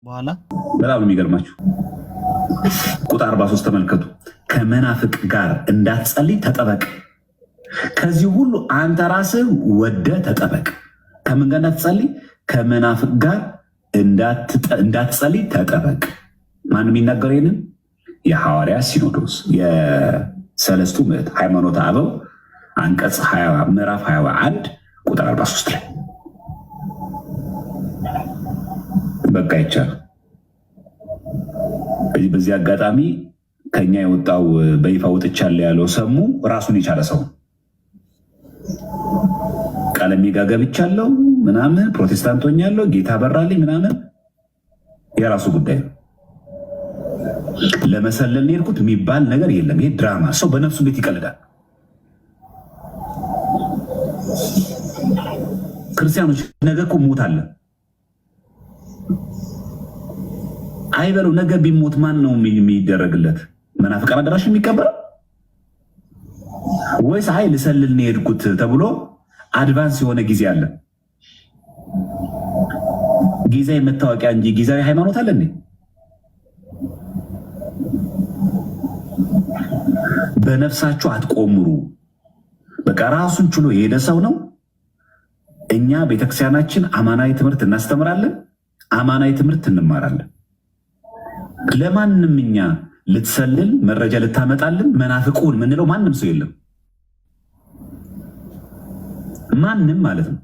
በኋላ በጣም የሚገርማችሁ ቁጥር 43 ተመልከቱ። ከመናፍቅ ጋር እንዳትጸልይ ተጠበቅ። ከዚህ ሁሉ አንተ ራስህ ወደ ተጠበቅ። ከምን ጋር እንዳትጸልይ? ከመናፍቅ ጋር እንዳትጸልይ ተጠበቅ። ማን የሚናገረው ይህንን? የሐዋርያ ሲኖዶስ የሰለስቱ ምዕት ሃይማኖተ አበው አንቀጽ ምዕራፍ 21 ቁጥር 43 ላይ በቃ ይቻላል። በዚህ አጋጣሚ ከኛ የወጣው በይፋ ወጥቻለሁ ያለው ሰሙ ራሱን የቻለ ሰው ቀለም ገብቻለሁ ምናምን ፕሮቴስታንት ሆኛለሁ ጌታ በራልኝ ምናምን የራሱ ጉዳይ ነው። ለመሰለል የሄድኩት የሚባል ነገር የለም። ይሄ ድራማ። ሰው በነፍሱ እንዴት ይቀልዳል? ክርስቲያኖች ነገ እኮ ሞት አለ አይበሉ። ነገ ቢሞት ማን ነው የሚደረግለት? መናፍቃን አዳራሽ የሚቀበረው ወይስ አይ ልሰልል ነው የሄድኩት ተብሎ አድቫንስ የሆነ ጊዜ አለ? ጊዜያዊ መታወቂያ እንጂ ጊዜያዊ ሃይማኖት አለ እንዴ? በነፍሳችሁ አትቆምሩ። በቃ ራሱን ችሎ የሄደ ሰው ነው። እኛ ቤተክርስቲያናችን አማናዊ ትምህርት እናስተምራለን፣ አማናዊ ትምህርት እንማራለን። ለማንም እኛ ልትሰልል መረጃ ልታመጣልን መናፍቁን ምንለው ማንም ሰው የለም። ማንም ማለት ነው።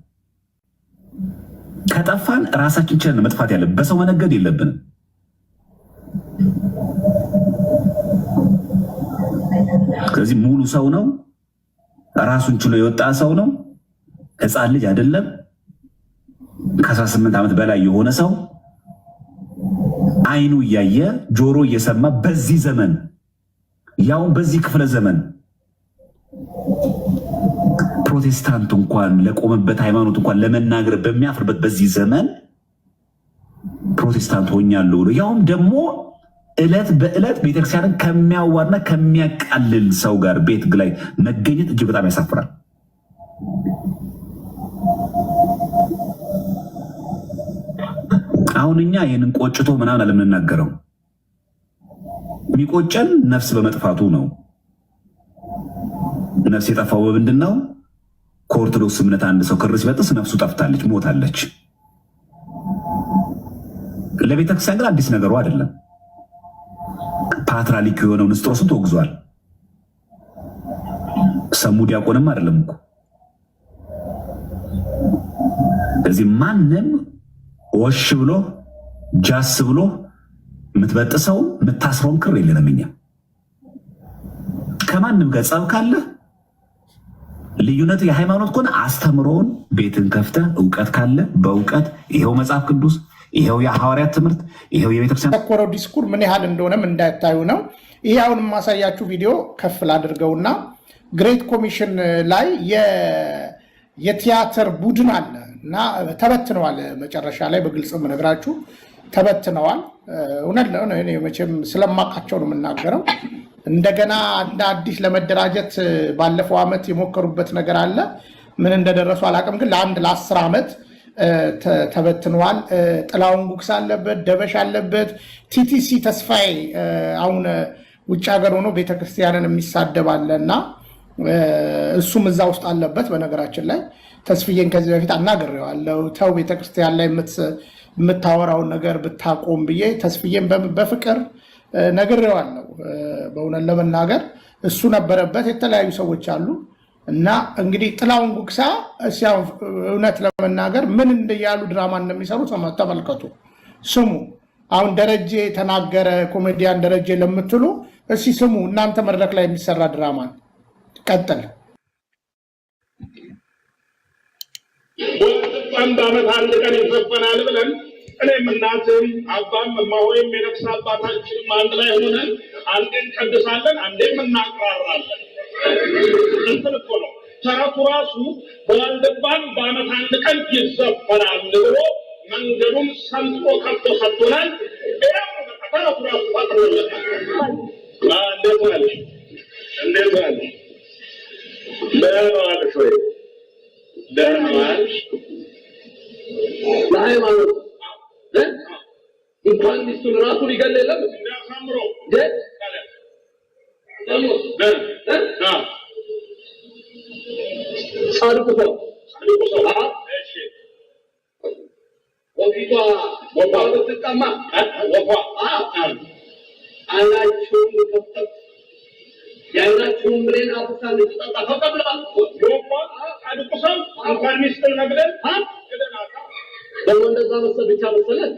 ከጠፋን ራሳችን ችለን መጥፋት ያለብን፣ በሰው መነገድ የለብንም። ስለዚህ ሙሉ ሰው ነው፣ ራሱን ችሎ የወጣ ሰው ነው። ሕፃን ልጅ አይደለም። ከ18 ዓመት በላይ የሆነ ሰው አይኑ እያየ ጆሮ እየሰማ በዚህ ዘመን ያውን በዚህ ክፍለ ዘመን ፕሮቴስታንት እንኳን ለቆመበት ሃይማኖት እንኳን ለመናገር በሚያፍርበት በዚህ ዘመን ፕሮቴስታንት ሆኛለሁ ብሎ ያውም ደግሞ ዕለት በዕለት ቤተክርስቲያንን ከሚያዋርና ከሚያቃልል ሰው ጋር ቤት ላይ መገኘት እጅግ በጣም ያሳፍራል። አሁን እኛ ይህንን ቆጭቶ ምናምን አለምንናገረው። የሚቆጨን ነፍስ በመጥፋቱ ነው። ነፍስ የጠፋው በምንድን ነው? ከኦርቶዶክስ እምነት አንድ ሰው ክር ሲበጥስ ነፍሱ ጠፍታለች፣ ሞታለች። ለቤተክርስቲያን ግን አዲስ ነገሩ አይደለም። ፓትርያርክ የሆነው ንስጥሮስን ተወግዟል። ሰሙ ዲያቆንም አይደለም እኮ። ስለዚህ ማንም ወሽ ብሎ ጃስ ብሎ የምትበጥሰው የምታስረውን ክር የለንም። እኛ ከማንም ጋር ጸብ ካለ ልዩነት የሃይማኖት ከሆነ አስተምሮውን ቤትን ከፍተህ እውቀት ካለ በእውቀት ይሄው መጽሐፍ ቅዱስ ይሄው የሐዋርያት ትምህርት ይሄው የቤተክርስቲያን ተኮረው ዲስኩር ምን ያህል እንደሆነም እንዳታዩ ነው። ይሄ አሁን የማሳያችሁ ቪዲዮ ከፍል አድርገውና ግሬት ኮሚሽን ላይ የቲያትር ቡድን አለ እና ተበትነዋል። መጨረሻ ላይ በግልጽ የምነግራችሁ ተበትነዋል። እውነት መቼም ስለማውቃቸው ነው የምናገረው። እንደገና እንደ አዲስ ለመደራጀት ባለፈው ዓመት የሞከሩበት ነገር አለ። ምን እንደደረሱ አላውቅም፣ ግን ለ10 ዓመት ተበትነዋል። ጥላውን ጉግስ አለበት፣ ደበሽ አለበት፣ ቲቲሲ ተስፋዬ አሁን ውጭ ሀገር ሆኖ ቤተክርስቲያንን የሚሳደባለ እና እሱም እዛ ውስጥ አለበት። በነገራችን ላይ ተስፍዬን ከዚህ በፊት አናግሬዋለሁ። ተው ቤተክርስቲያን ላይ የምታወራውን ነገር ብታቆም ብዬ ተስፍዬን በፍቅር ነግሬዋለሁ። በእውነት ለመናገር እሱ ነበረበት፣ የተለያዩ ሰዎች አሉ እና እንግዲህ ጥላውን ጉግሳ እውነት ለመናገር ምን እንደያሉ ድራማ እንደሚሰሩ ተመልከቱ፣ ስሙ። አሁን ደረጀ ተናገረ፣ ኮሜዲያን ደረጀ ለምትሉ እስኪ ስሙ። እናንተ መድረክ ላይ የሚሰራ ድራማ ቀጥል። አንድ ዓመት አንድ ቀን ይፈፈናል ብለን እኔም እናትም አባም እማሆይም የነፍስ አባታችንም አንድ ላይ ሆነን አንዴ እንቀድሳለን፣ አንዴም እናቅራራለን። እንትን እኮ ነው ተረቱ ራሱ። በዋልድባን በዓመት አንድ ቀን ይዘፈናል ብሎ መንገዱን ሰምጦ ከፍቶ ሰጥቶናል። ተረቱ ራሱ ፈጥሮለታል። እንዴት ዋልሽ? እንዴት ዋልሽ? ደህና ዋልሽ ወይ? ደህና ዋልሽ? ለሃይማኖት እንኳን ሚስቱን ራሱን ይገል የለም እንዲያሳምሮ ጻድቁ ሰው ወፊቷ ወፋ ብትጠማ ወፋ አይናችሁን ከፍተው የአይናችሁን ብሌን አፍሳ ልትጠጣ ተቀብለዋል። ወፋ ጻድቁ ሰው እንኳን ሚስቱን መግደል ደግሞ እንደዛ መሰል ብቻ መሰለን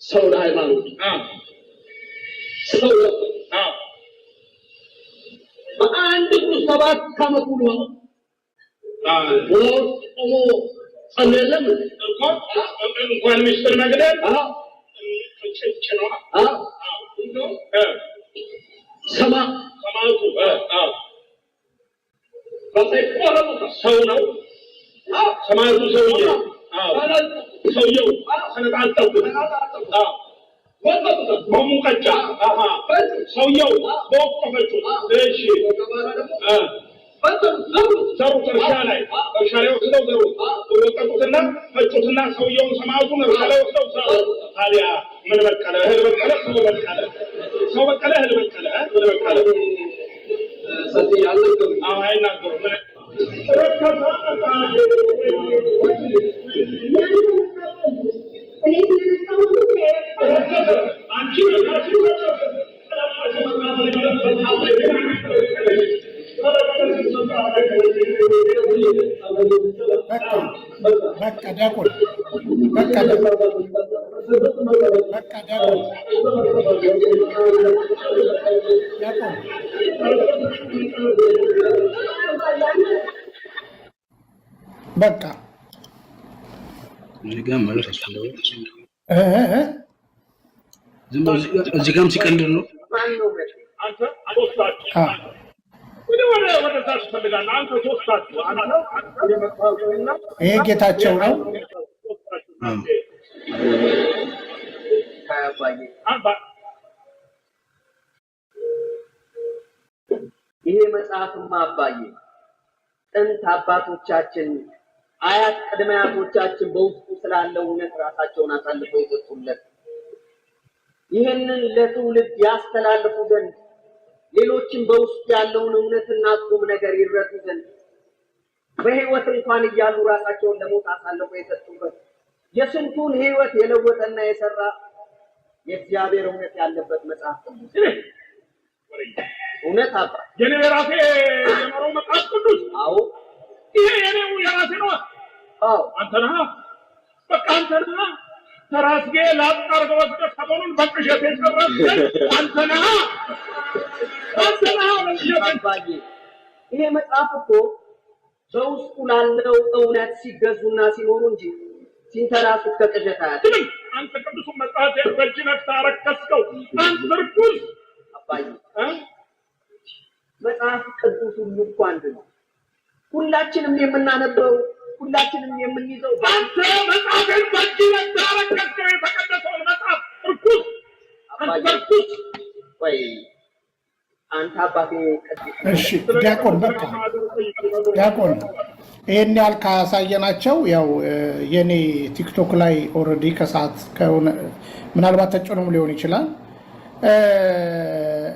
ሰው ለሃይማኖት ሰው በአንድ እግሩ 7 ዓመት ሙሉ ወጥ ቆሞ ጸለየለም እንኳን ሚስቱን መግደል ሰማዕቱ ሰው ነው። ሰማዕቱ ሰውየው ሰነጣጠቁት በሙቀጫ ሰውየው በወቀፈችው ዘሩት እርሻ ላይ ወስደው ዘሩት ወቀጡትና ፈጩትና ሰውየውን ሰማዕቱን እርሻ ላይ ወስደው ዘሩት። ታዲያ ምን በቀለ? እህል በቀለ? ሰው በቀለ? እህል በቀለ? ምን በቀለ? አይናገሩም። በቃ ዲያቆን በቃ እዚህ ጋርም ሲቀልድ ነው። ይሄ ጌታቸው ነው። ይሄ መጽሐፍማ አባዬ ጥንት አባቶቻችን አያት ቅድመ አያቶቻችን በውስጡ ስላለው እውነት ራሳቸውን አሳልፈው የሰጡለት ይህንን ለትውልድ ያስተላልፉ ዘንድ ሌሎችን በውስጡ ያለውን እውነትና ቁም ነገር ይረዱ ዘንድ በህይወት እንኳን እያሉ ራሳቸውን ለሞት አሳልፈው የሰጡበት የስንቱን ህይወት የለወጠና የሰራ የእግዚአብሔር እውነት ያለበት መጽሐፍ ቅዱስ እውነት አባ የኔ ራሴ የመረው መጽሐፍ ቅዱስ አዎ ይሄ የኔው የራሴ ነው። አዎ አንተ ነህ በቃ አንተ ነህ ተራስጌ ላጣርገ ወስደህ ሰሞኑን በቅዠት የጨረስከኝ አንተ ነህ አባዬ። ይሄ መጽሐፍ እኮ በውስጡ ላለው እውነት ሲገዙና ሲኖሩ እንጂ ሲንተራሱት ከቅዠት አያድንም። አንተ ቅዱሱን መጽሐፍ በእጅ ነክተህ አረከስከው አንተ ርኩስ አባዬ። መጽሐፍ ቅዱስ ሁሉ እኮ አንድ ነው። ሁላችንም የምናነበው ሁላችንም የምንይዘው አንተ መጽሐፍን በእጅ ነክተህ አረከስከው የተቀደሰውን መጽሐፍ ርኩስ አንተ ርኩስ። ወይ አንተ አባቴ እሺ ዲያቆን በቃ ዲያቆን ይሄን ያህል ካሳየናቸው ያው የኔ ቲክቶክ ላይ ኦልሬዲ ከሰዓት ከሆነ ምናልባት ተጭኖም ሊሆን ይችላል።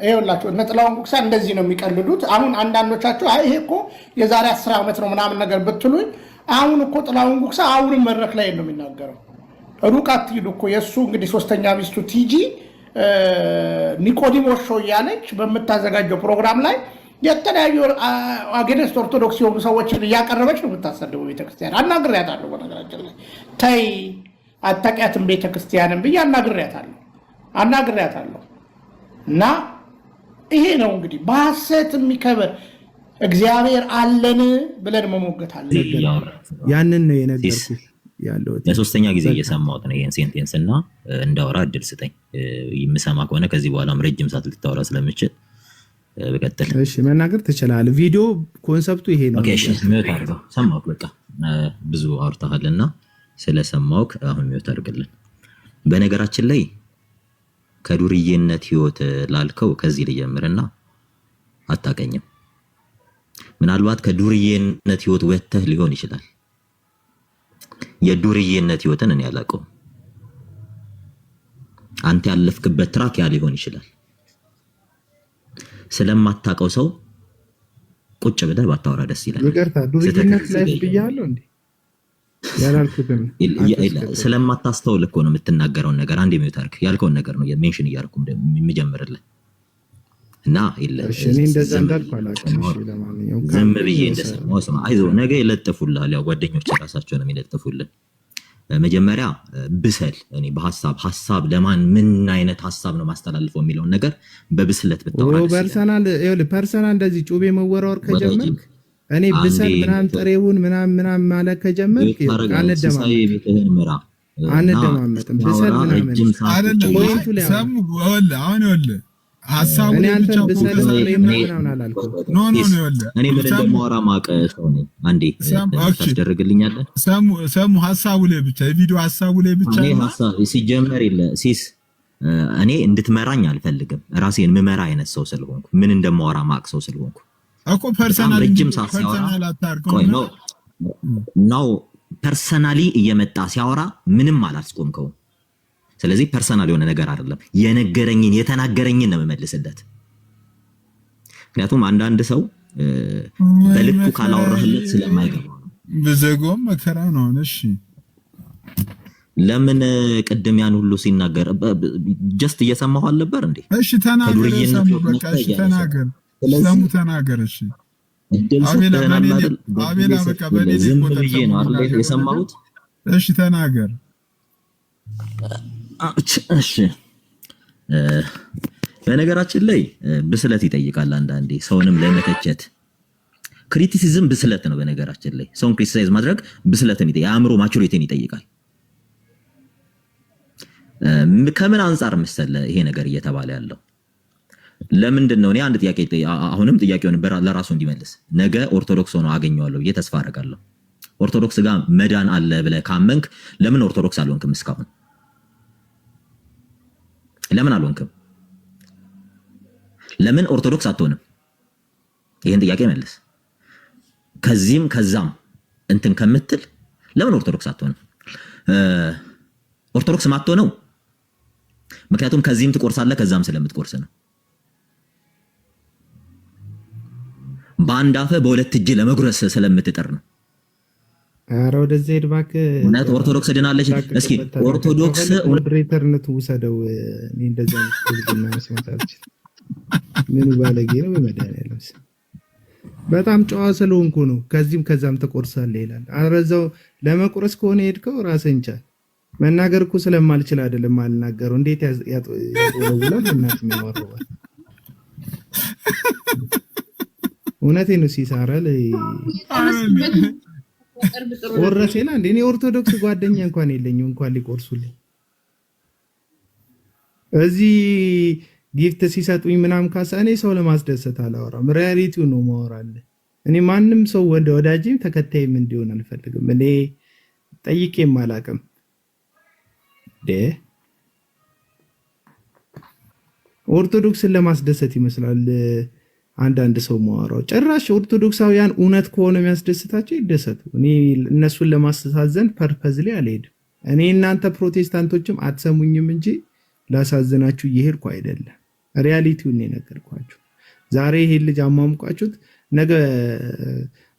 ይኸውላችሁ እነ ጥላሁን ጉግሳ እንደዚህ ነው የሚቀልዱት። አሁን አንዳንዶቻችሁ አይ ይሄ እኮ የዛሬ 10 ዓመት ነው ምናምን ነገር ብትሉኝ አሁን እኮ ጥላሁን ጉግሳ አሁንም መድረክ ላይ ነው የሚናገረው። ሩቅ አትሂዱ እኮ የእሱ እንግዲህ ሶስተኛ ሚስቱ ቲጂ ኒቆዲሞስ ሾው እያለች በምታዘጋጀው ፕሮግራም ላይ የተለያዩ አጌንስት ኦርቶዶክስ የሆኑ ሰዎችን እያቀረበች ነው የምታሰደበው ቤተክርስቲያን። አናግሬያታለሁ በነገራችን ላይ ተይ አታውቂያትም ቤተክርስቲያንን ብዬ አናግሬያታለሁ። እና ይሄ ነው እንግዲህ በሐሰት የሚከበር እግዚአብሔር አለን ብለን መሞገት አለ። ያንን ነው የነገርኩህ ያለው ለሶስተኛ ጊዜ እየሰማሁት ነው ይሄን ሴንቴንስ እና እንዳወራ እድል ስጠኝ። የምሰማ ከሆነ ከዚህ በኋላም ረጅም ሰዓት ልታወራ ስለምችል በቀጥል። እሺ መናገር ትችላለህ። ቪዲዮ ኮንሰፕቱ ይሄ ነው። ኦኬ እሺ ሚውት አድርገው። ሰማሁህ በቃ ብዙ አውርተሃልና ስለሰማሁህ አሁን ሚውት አድርግልን። በነገራችን ላይ ከዱርዬነት ህይወት ላልከው ከዚህ ልጀምርና አታቀኝም። ምናልባት ከዱርዬነት ህይወት ወጥተህ ሊሆን ይችላል። የዱርዬነት ህይወትን እኔ አላውቀውም። አንተ ያለፍክበት ትራክ ያ ሊሆን ይችላል። ስለማታውቀው ሰው ቁጭ ብለህ ባታወራ ደስ ይላል። ይቅርታ ዱርዬነት ላይ ብያለሁ እንዴ? ያላልኩትም ስለማታስተውል እኮ ነው የምትናገረውን ነገር አንዴ ሚውት አድርግ። ያልከውን ነገር ነው ሜንሽን እያደረኩ የምጀምርልህ እና እሺ እኔ እንደዛ እንዳልኩ አላውቅም። እሺ ለማንኛውም ዝም ብዬ እንደሰማው ስማ፣ አይዞህ ነገ ይለጥፉልሃል። ያው ጓደኞች ራሳቸው ነው የሚለጥፉልህ። መጀመሪያ ብሰል እኔ በሐሳብ ለማን ምን አይነት ሐሳብ ነው ማስተላልፈው የሚለውን ነገር በብስለት ብታወራ ፐርሰናል እንደዚህ ጩቤ መወራወር ከጀመርክ እኔ ብሰል ምናምን ጥሬውን ምናምን ማለት ከጀመርክ አንደማመጥም። ብሰል ምናምን ፖይንቱ ላይ አሁን ሐሳቡ እኔ አንተን ብሰል ምናምን አላልኩም። እኔ ምን እንደማወራ ማቀ ሰው ነኝ። አንዴ ታስደርግልኛለህ። ሰሙ ሐሳቡ ላይ ብቻ የቪዲዮ ሐሳቡ ላይ ብቻ እኔ ሐሳብ ሲጀመር የለ ሲስ እኔ እንድትመራኝ አልፈልግም። ራሴን ምመራ አይነት ሰው ስለሆንኩ ምን እንደማወራ ማቅ ሰው ስለሆንኩ እኮ ፐርሰናሊ ቆይ ነው ፐርሰናሊ እየመጣ ሲያወራ ምንም አላስቆምከውም። ስለዚህ ፐርሰናል የሆነ ነገር አይደለም። የነገረኝን የተናገረኝን ነው የምመልስለት። ምክንያቱም አንዳንድ ሰው በልኩ ካላወራህለት ስለማይገባው ነው። በዘጎም መከራ ነው። እሺ ለምን ቅድም ያን ሁሉ ሲናገር ጀስት እየሰማሁ አልነበር እንዴ? እሺ ተናገር። ሰሙ በቃ እሺ ተናገር። ሰሙ ተናገር። እሺ አቤላ በቃ በኔ ዝም ብዬ ነው አይደል የሰማሁት? እሺ ተናገር። እሺ በነገራችን ላይ ብስለት ይጠይቃል። አንዳንዴ ሰውንም ለመተቸት ክሪቲሲዝም ብስለት ነው። በነገራችን ላይ ሰውን ክሪቲሳይዝ ማድረግ ብስለትን ይጠይቃል። የአእምሮ ማቹሪቲን ይጠይቃል። ከምን አንፃር መሰለህ ይሄ ነገር እየተባለ ያለው? ለምንድን ነው? እኔ አንድ ጥያቄ አሁንም ጥያቄውን ለራሱ እንዲመልስ ነገ ኦርቶዶክስ ሆኖ አገኘዋለሁ ብዬ ተስፋ አደርጋለሁ። ኦርቶዶክስ ጋር መዳን አለ ብለህ ካመንክ ለምን ኦርቶዶክስ አልሆንክም? እስካሁን ለምን አልሆንክም? ለምን ኦርቶዶክስ አትሆንም? ይሄን ጥያቄ መልስ። ከዚህም ከዛም እንትን ከምትል ለምን ኦርቶዶክስ አትሆንም? ኦርቶዶክስ ማትሆነው ምክንያቱም ከዚህም ትቆርሳለህ ከዛም ስለምትቆርስ ነው። በአንድ አፈ በሁለት እጅ ለመጉረስ ስለምትጠር ነው። ኧረ ወደዚህ ሄድ እባክህ። እውነት ኦርቶዶክስ ድናለች? እስኪ ኦርቶዶክስ ሞዴሬተርነቱ ውሰደው። እኔ እንደዛ ነው መስማት አልችልም። ምኑ ባለጌ ነው በመድኃኒዓለም። በጣም ጨዋ ስለሆንኩ ነው። ከዚህም ከዛም ተቆርሳለህ ይላል። አረዛው ለመቁረስ ከሆነ ሄድከው ራስህን ቻል። መናገር እኮ ስለማልችል አይደለም አልናገረው። እንዴት ያጥወለውላል እናት የሚያወራው እውነቴን ነው። ሲሳራል ወረሴና እንዴ እኔ ኦርቶዶክስ ጓደኛ እንኳን የለኝም እንኳን ሊቆርሱልኝ። እዚህ ጊፍት ሲሰጡኝ ምናምን ካሳ እኔ ሰው ለማስደሰት አላወራም። ሪያሊቲው ነው ማወራለህ። እኔ ማንም ሰው ወዳጅም ተከታይም እንዲሆን አልፈልግም። እኔ ጠይቄም አላውቅም። ኦርቶዶክስን ለማስደሰት ይመስላል አንዳንድ ሰው ማወራው። ጭራሽ ኦርቶዶክሳውያን እውነት ከሆነ የሚያስደስታቸው ይደሰቱ። እኔ እነሱን ለማስተሳዘን ፐርፐዝሊ አልሄድም። እኔ እናንተ ፕሮቴስታንቶችም አትሰሙኝም እንጂ ላሳዝናችሁ እየሄድኩ አይደለም። ሪያሊቲውን ነው የነገርኳችሁ። ዛሬ ይሄን ልጅ አሟሙቃችሁት ነገ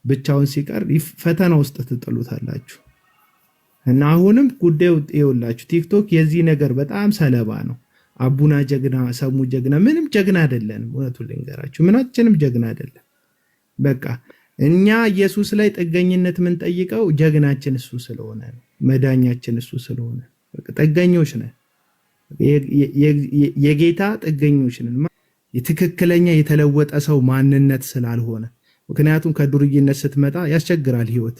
ብቻውን ሲቀር ፈተና ውስጥ ትጥሉታላችሁ። እና አሁንም ጉዳዩ ይኸውላችሁ ቲክቶክ የዚህ ነገር በጣም ሰለባ ነው። አቡና ጀግና፣ ሰሙ ጀግና፣ ምንም ጀግና አይደለንም። እውነቱን ልንገራችሁ ምናችንም ጀግና አይደለም። በቃ እኛ ኢየሱስ ላይ ጥገኝነት የምንጠይቀው ጀግናችን እሱ ስለሆነ ነው። መዳኛችን እሱ ስለሆነ በቃ ጥገኞች ነን። የጌታ ጥገኞች ነን። የትክክለኛ የተለወጠ ሰው ማንነት ስላልሆነ። ምክንያቱም ከዱርዬነት ስትመጣ ያስቸግራል ህይወት።